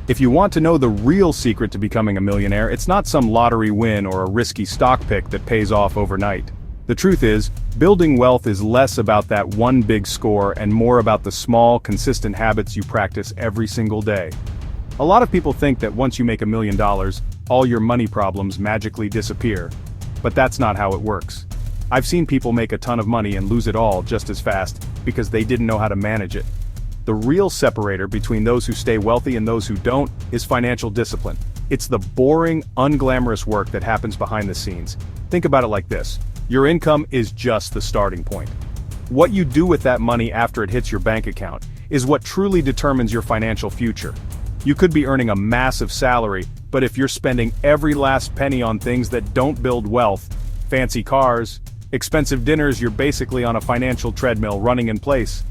If you want to know the real secret to becoming a millionaire, it's not some lottery win or a risky stock pick that pays off overnight. The truth is, building wealth is less about that one big score and more about the small, consistent habits you practice every single day. A lot of people think that once you make $1 million, all your money problems magically disappear. But that's not how it works. I've seen people make a ton of money and lose it all just as fast because they didn't know how to manage it. The real separator between those who stay wealthy and those who don't is financial discipline. It's the boring, unglamorous work that happens behind the scenes. Think about it like this. Your income is just the starting point. What you do with that money after it hits your bank account is what truly determines your financial future. You could be earning a massive salary, but if you're spending every last penny on things that don't build wealth, fancy cars, expensive dinners, you're basically on a financial treadmill running in place.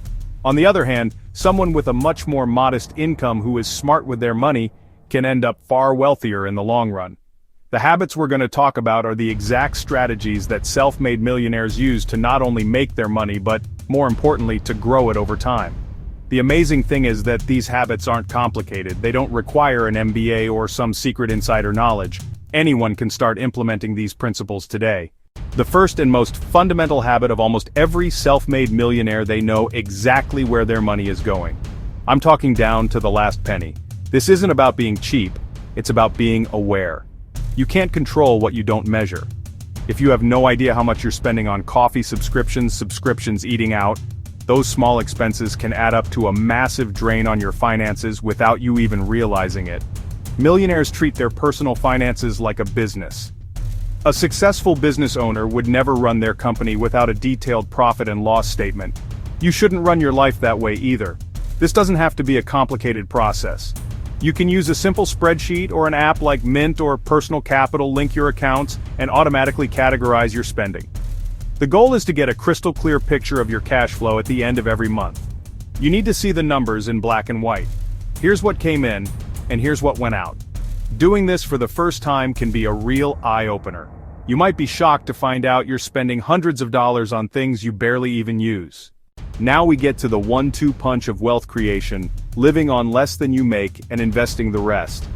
On the other hand, someone with a much more modest income who is smart with their money can end up far wealthier in the long run. The habits we're going to talk about are the exact strategies that self-made millionaires use to not only make their money but, more importantly, to grow it over time. The amazing thing is that these habits aren't complicated. They don't require an MBA or some secret insider knowledge. Anyone can start implementing these principles today. The first and most fundamental habit of almost every self-made millionaire: they know exactly where their money is going. I'm talking down to the last penny. This isn't about being cheap, it's about being aware. You can't control what you don't measure. If you have no idea how much you're spending on coffee subscriptions, eating out, those small expenses can add up to a massive drain on your finances without you even realizing it. Millionaires treat their personal finances like a business. A successful business owner would never run their company without a detailed profit and loss statement. You shouldn't run your life that way either. This doesn't have to be a complicated process. You can use a simple spreadsheet or an app like Mint or Personal Capital, link your accounts, and automatically categorize your spending. The goal is to get a crystal clear picture of your cash flow at the end of every month. You need to see the numbers in black and white. Here's what came in, and here's what went out. Doing this for the first time can be a real eye-opener. You might be shocked to find out you're spending hundreds of dollars on things you barely even use. Now we get to the 1-2 punch of wealth creation: living on less than you make and investing the rest.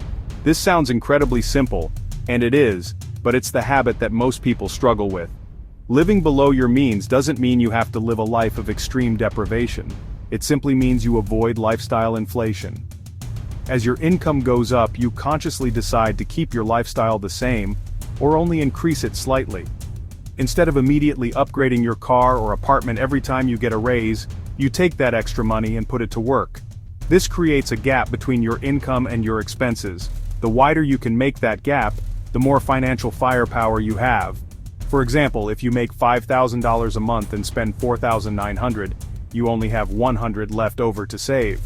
This sounds incredibly simple, and it is, but it's the habit that most people struggle with. Living below your means doesn't mean you have to live a life of extreme deprivation. It simply means you avoid lifestyle inflation. As your income goes up, you consciously decide to keep your lifestyle the same, or only increase it slightly. Instead of immediately upgrading your car or apartment every time you get a raise, you take that extra money and put it to work. This creates a gap between your income and your expenses. The wider you can make that gap, the more financial firepower you have. For example, if you make $5,000 a month and spend $4,900, you only have $100 left over to save.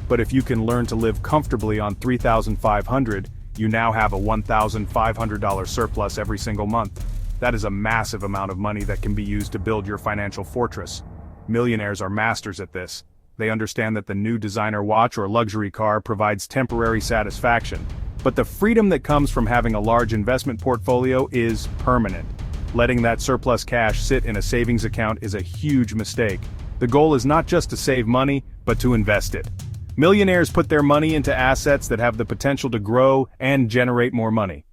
But if you can learn to live comfortably on $3,500, you now have a $1,500 surplus every single month. That is a massive amount of money that can be used to build your financial fortress. Millionaires are masters at this. They understand that the new designer watch or luxury car provides temporary satisfaction, but the freedom that comes from having a large investment portfolio is permanent. Letting that surplus cash sit in a savings account is a huge mistake. The goal is not just to save money, but to invest it. Millionaires put their money into assets that have the potential to grow and generate more money.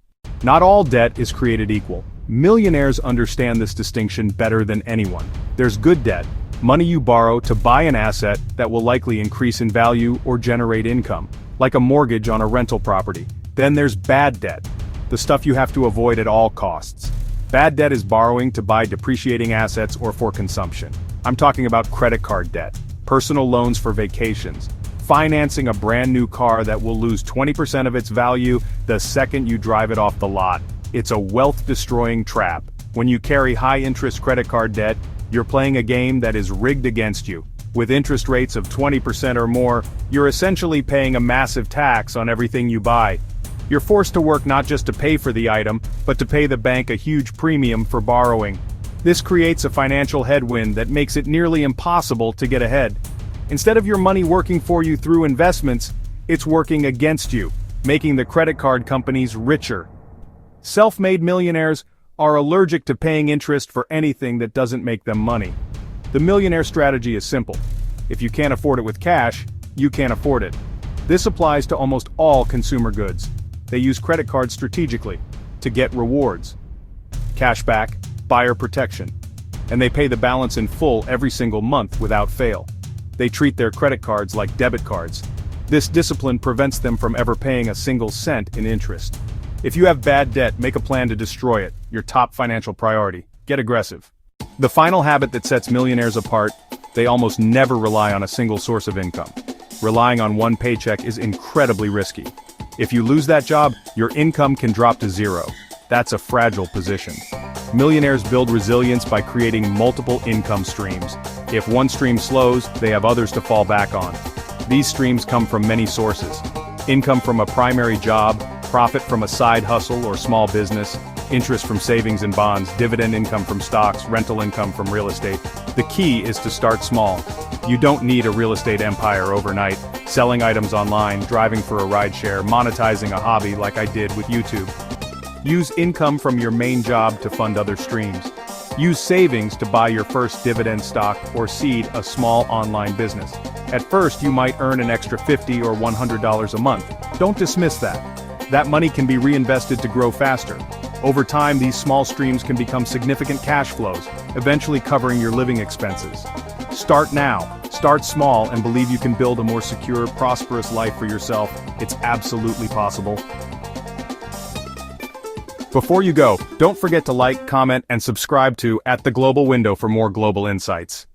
Not all debt is created equal. Millionaires understand this distinction better than anyone. There's good debt, money you borrow to buy an asset that will likely increase in value or generate income, like a mortgage on a rental property. Then there's bad debt, the stuff you have to avoid at all costs. Bad debt is borrowing to buy depreciating assets or for consumption. I'm talking about credit card debt, personal loans for vacations, financing a brand new car that will lose 20% of its value the second you drive it off the lot. It's a wealth-destroying trap. When you carry high-interest credit card debt, you're playing a game that is rigged against you. With interest rates of 20% or more, you're essentially paying a massive tax on everything you buy. You're forced to work not just to pay for the item, but to pay the bank a huge premium for borrowing. This creates a financial headwind that makes it nearly impossible to get ahead. Instead of your money working for you through investments, it's working against you, making the credit card companies richer. Self-made millionaires are allergic to paying interest for anything that doesn't make them money. The millionaire strategy is simple. If you can't afford it with cash, you can't afford it. This applies to almost all consumer goods. They use credit cards strategically to get rewards, cashback, buyer protection, and they pay the balance in full every single month without fail. They treat their credit cards like debit cards. This discipline prevents them from ever paying a single cent in interest. If you have bad debt, make a plan to destroy it, your top financial priority. Get aggressive. The final habit that sets millionaires apart: they almost never rely on a single source of income. Relying on one paycheck is incredibly risky. If you lose that job, your income can drop to zero. That's a fragile position. Millionaires build resilience by creating multiple income streams. If one stream slows, they have others to fall back on. These streams come from many sources: income from a primary job, profit from a side hustle or small business, interest from savings and bonds, dividend income from stocks, rental income from real estate. The key is to start small. You don't need a real estate empire overnight. Selling items online, driving for a rideshare, monetizing a hobby like I did with YouTube. Use income from your main job to fund other streams. Use savings to buy your first dividend stock or seed a small online business. At first, you might earn an extra $50 or $100 a month. Don't dismiss that. That money can be reinvested to grow faster. Over time, these small streams can become significant cash flows, eventually covering your living expenses. Start now. Start small and believe you can build a more secure, prosperous life for yourself. It's absolutely possible. Before you go, don't forget to like, comment, and subscribe to @The Global Window for more global insights.